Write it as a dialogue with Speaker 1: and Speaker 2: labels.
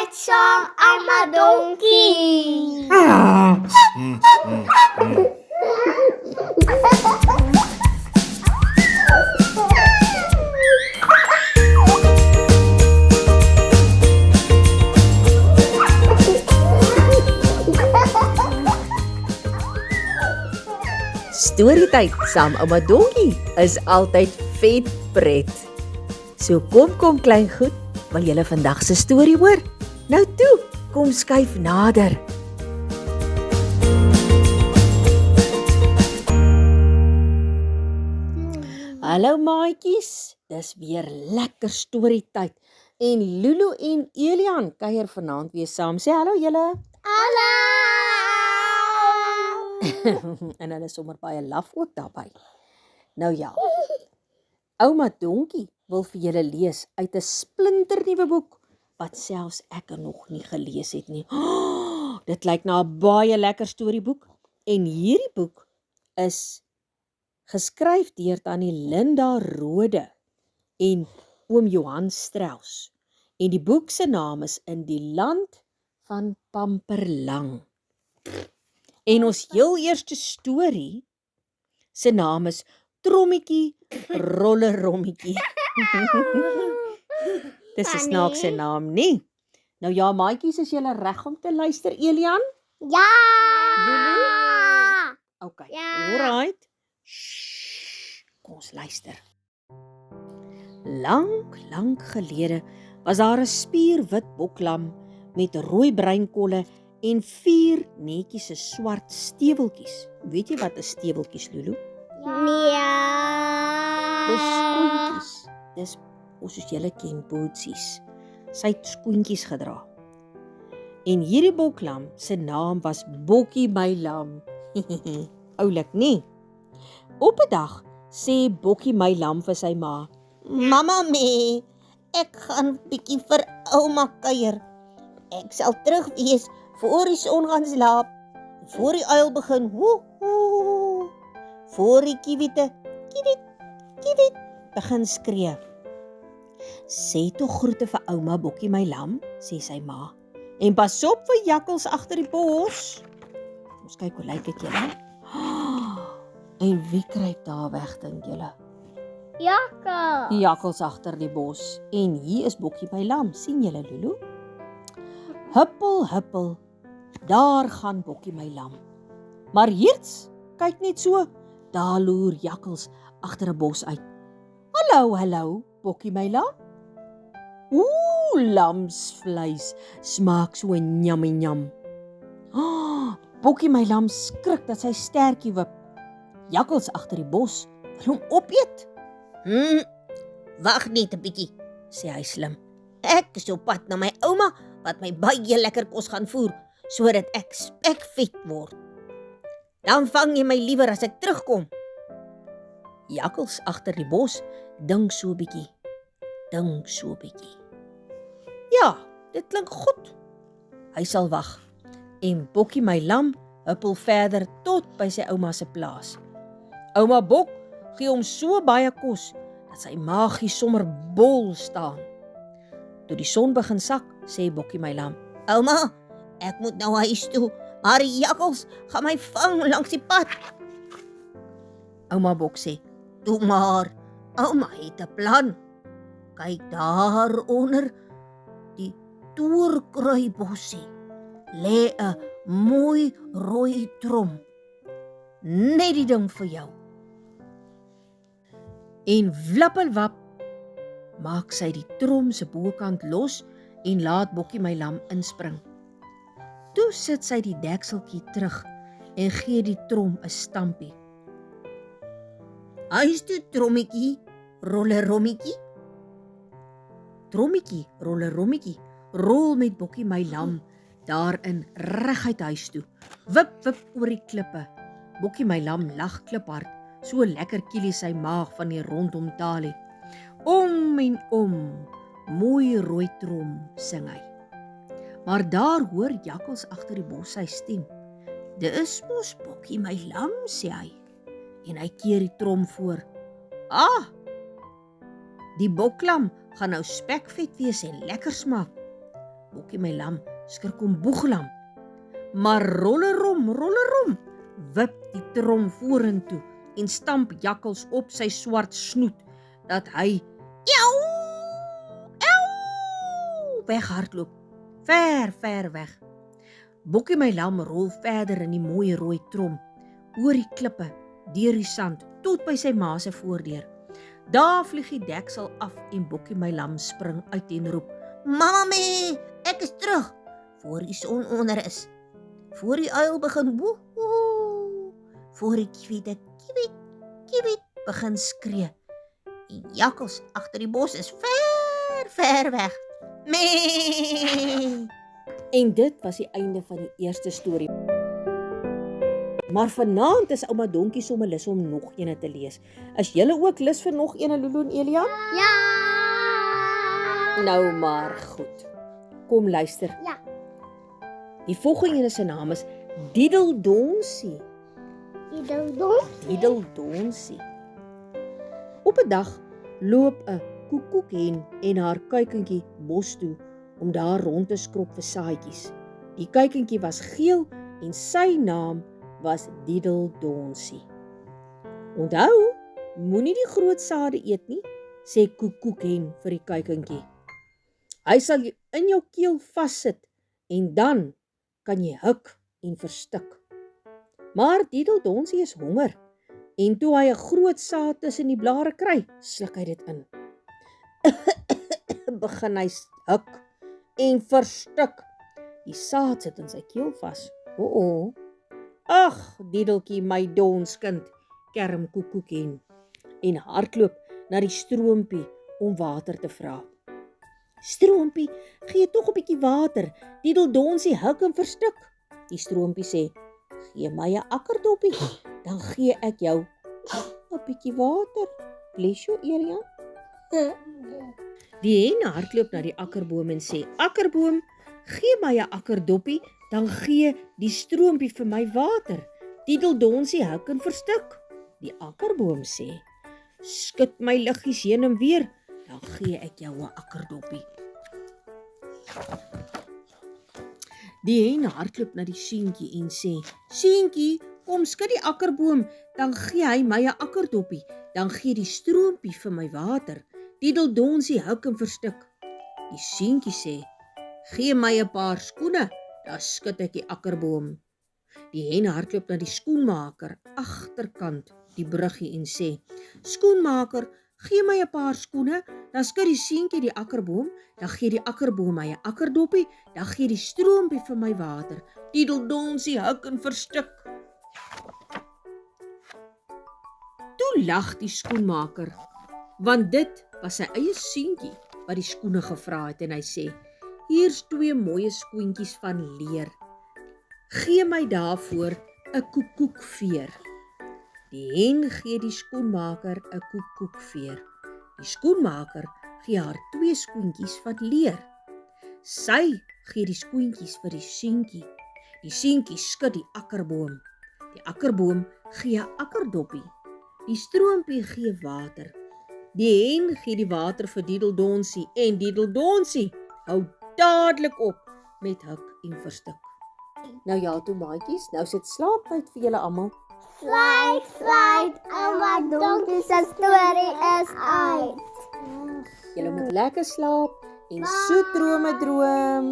Speaker 1: tight song, I'm a donkey.
Speaker 2: Storytyd saam ouma Donkie is altyd vet pret. So kom klein goed, wil julle vandag se storie hoor? Nou toe, kom skuif nader. Hallo maatjies, dis weer lekker storytyd. En Lulu en Elian kuier vanaand weer saam. Sê hallo julle.
Speaker 1: Hallo.
Speaker 2: En hulle is sommer baie laf ook daarbey. Nou ja, ouma Donkie wil vir julle lees uit 'n splinternuwe boek wat selfs ek nog nie gelees het nie. Dit lyk na 'n baie lekker storieboek en hierdie boek is geskryf deur tannie Linda Rode en oom Johan Strauss. En die boek se naam is In die land van Pamperlang. En ons heel eerste storie se naam is Trommetjie Rollerommetjie. Dis 'n snaakse naam, nie? Nou ja, maatjies, is julle reg om te luister, Elian?
Speaker 1: Ja.
Speaker 2: Okay.
Speaker 1: Ja.
Speaker 2: Alright. Shh, kom ons luister. Lank gelede was daar 'n spierwit boklam met rooi breinkolle en 4 netjies se swart steweltjies. Weet jy wat 'n steweltjies, Lulu?
Speaker 1: Nee.
Speaker 2: Dis skoentjies. Dis soos julle ken, bootsies. Sy het skoentjies gedra. En hierdie boklam se naam was Bokkie my lam. Oulik, nie? Op 'n dag sê Bokkie my lam vir sy ma: "Mamma mee, ek gaan bietjie vir ouma kuier. Ek sal terug wees voor die son gaan slaap, voor die uil begin woe, voor die kiewiete kiewit begin skree. Sê tog groete vir ouma Bokkie my lam," sê sy ma. "En pas op vir jakkals agter die bos." Ons kyk hoe lyk dit julle. En wie kruip daar weg, dink julle?
Speaker 1: Jakkals.
Speaker 2: Die jakkals agter die bos. En hier is Bokkie my lam, sien julle Lulu? Huppel, daar gaan Bokkie my lam. Maar hierts, kyk net so, daar loer jakkals agter 'n bos uit. Hallo, Bokkie my lam. Lamsvleis, smaak so njam. Bokkie my lam skrik dat sy stertjie wip. Jakkals agter die bos wil hom opeet. Wag net 'n bietjie, sê hy slim. Ek is op pad na my ouma wat my baie lekker kos gaan voer, sodat ek spekvet word. Dan vang jy my liewer as ek terugkom. Jakkals agter die bos dink so 'n bietjie. Ja, dit klink goed. Hy sal wag. En Bokkie my lam huppel verder tot by sy ouma se plaas. Ouma Bok gee hom so baie kos dat sy maagie sommer bol staan. Toe die son begin sak, sê Bokkie my lam: "Ouma, ek moet nou huis toe, maar die jakkals gaan my vang langs die pad." Ouma Bok sê: "Toe maar, ouma het 'n plan. Kyk daar onder die toorkruibossie lê 'n mooi rooi trom. Net die ding vir jou." En wlippelwap maak sy die trom se bokant los en laat Bokkie my lam inspring. Toe sit sy die dekseltjie terug en gee die trom 'n stampie. "Huis toe, trommetjie, rollerommetjie." Trommetjie, rollerommetjie, rol met Bokkie my lam daarin reguit huis toe. Wip oor die klippe. Bokkie my lam lag kliphard, so lekker kielie sy maag van die rondom talie. Om en om, mooi rooi trom, sing hy. Maar daar hoor jakkals agter die bos sy stem. "Dis mos Bokkie my lam," sê hy. En hy keer die trom voor. Die boklam gaan nou spekvet wees en lekker smaak. Bokkie my lam skrik om boeglam. Maar rollerom, wip die trom vorentoe en stamp Jakkals op sy swart snoet, dat hy weghardloop, ver weg. Bokkie my lam rol verder in die mooi rooi trom, oor die klippe, deur die sand, tot by sy ma se voordeur. Daar vlieg die deksel af en Bokkie my lam spring uit en roep, "Mami, ek is terug," voor die son onder is. Voor die uil begin woehoe, voor die kiewit begin skree. En Jakkals agter die bos is ver weg. Mee. En dit was die einde van die eerste storie. Maar vanaand is ouma Donkie sommer lus om nog eene te lees. Is julle ook lus vir nog eene, Lulu en Elia?
Speaker 1: Ja!
Speaker 2: Nou maar goed. Kom luister.
Speaker 1: Ja.
Speaker 2: Die volgende se naam is Diedeldonsie. Diedeldonsie. Op 'n dag loop 'n koekoekhen en haar kuikentjie bos toe om daar rond te skrop vir saaitjies. Die kuikentjie was geel en sy naam was Diedeldonsie. Onthou, moenie die groot sade eet nie, sê koekoekhen vir die kuikentjie. Hy sal in jou keel vassit en dan kan jy huk en verstik. Maar Diedeldonsie is honger en toe hy 'n groot saad tussen die blare kry, sluk hy dit in. Begin hy huk en verstik. Die saad sit in sy keel vas. Ag, Diedeltjie, my donskind, kerm koekoekhen en hardloop na die stroompie om water te vra. Stroompie, gee tog 'n bietjie water. Diedeldonsie huk en verstik. Die stroompie sê, gee my 'n akkerdoppie, dan gee ek jou 'n bietjie water. Bless you, Elia. Die hen hardloop na die akkerboom en sê, akkerboom, gee my 'n akkerdoppie, dan gee die stroompie vir my water. Diedeldonsie huk en verstik. Die akkerboom sê, skud my liggies heen en weer, dan gee ek jou 'n akkerdoppie. Die hen hardloop na die seentjie en sê, seentjie, kom skud die akkerboom, dan gee hy my 'n akkerdoppie, dan gee die stroompie vir my water. Diedeldonsie huk en verstik. Die seentjie sê, gee my 'n paar skoene, dan skud ek die akkerboom. Die hen hardloop na die skoenmaker agterkant die bruggie en sê, skoenmaker, gee my 'n paar skoene, dan skud die seentjie die akkerboom, dan gee die akkerboom my 'n akkerdoppie, dan gee die stroompie vir my water. Diedeldonsie huk en verstik. Toe lag die skoenmaker, want dit was sy eie seentjie wat die skoene gevra het en hy sê, hier's 2 mooi skoentjies van leer. Gee my daarvoor 'n koekoekveer. Die hen gee die skoenmaker 'n koekoekveer. Die skoenmaker gee haar 2 skoentjies van leer. Sy gee die skoentjies vir die seentjie. Die seentjie skud die akkerboom. Die akkerboom gee 'n akkerdoppie. Die stroompie gee water. Die hen gee die water vir Diedeldonsie en Diedeldonsie hou dadelik op met huk en verstik. Nou ja, toe maatjies, nou sit slaaptyd vir julle almal.
Speaker 1: Slide, ouma Donkie se storie is uit.
Speaker 2: Julle moet lekker slaap en soet drome droom.